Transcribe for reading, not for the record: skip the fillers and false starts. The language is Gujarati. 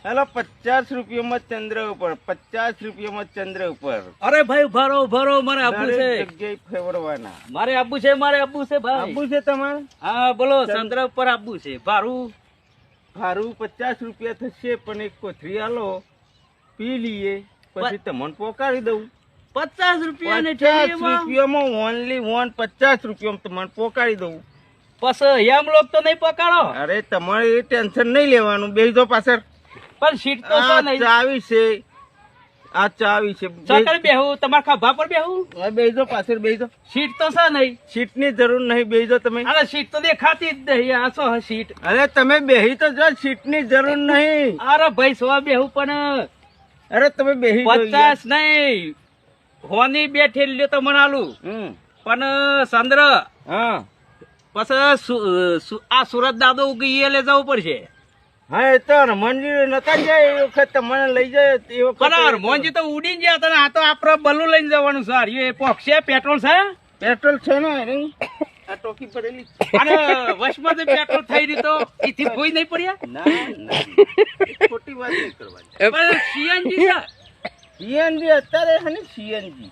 હેલો 50 રૂપિયામાં ચંદ્ર ઉપર 50 રૂપિયામાં ચંદ્ર ઉપર અરે ભાઈ ભરો મારે આપવું છે, દરેક જગ્યાએ ફેરવવાના. મારે આપવું છે ભાઈ. આપવું છે તમારે? હા બોલો, ચંદ્ર ઉપર આપવું છે. ભાડું ભાડું 50 રૂપિયા થશે, પણ એક કોથળી આલો, પી લઈએ, પછી તમને પોકાડી દઉં. 50 રૂપિયા ને 50 રૂપિયામાં ઓનલી 50 રૂપિયામાં તમને પોકાડી દઉં. પછી એમ લોક તો નહીં પકાડો. અરે તમારે એ ટેન્શન નહીં લેવાનું, બેસજો પાછળ. પણ સીટ તો છે આ નહીં. ચાવી છે, આ ચાવી છે. સકળ બેહું, તમારા ખભા પર બેહું. હવે બેસજો, પાછળ બેસજો. સીટ તો છે નહીં. સીટની જરૂર નહીં, બેસજો તમે. અરે સીટ તો દેખાતી જ નહીં. આ શું સીટ? અરે તમે બેહી તો જો, સીટની જરૂર નહીં. અરે ભાઈ સો બેહું, પણ અરે તમે બેહી જાઓ યાર. 50 નહીં, હોની બે ઠેલ્યો તો મનાલું. પણ ચંદ્ર હા પછી આ સુરત દાદો ઉગી લે જવું પડશે. હા, એ તો હનુમાનજી નતા જાય એ વખત તમને લઈ જાય એ વખત. પણ હનુમાનજી તો ઉડીને ગયા હતા ને, આ તો આપડે બલ્લુ લઈને જવાનું સર. એ પોક્ષે પેટ્રોલ છે, પેટ્રોલ છે ને અરે, આ ટોકી પડેલી. અને વશમાં જે પેટ્રોલ થઈ રહ્યું તો એથી કોઈ નહીં પડ્યા. ના ના, ખોટી વાત નહીં કરવાની. પણ સીએનજી છે. સીએનજી અત્યારે હે ને સીએનજી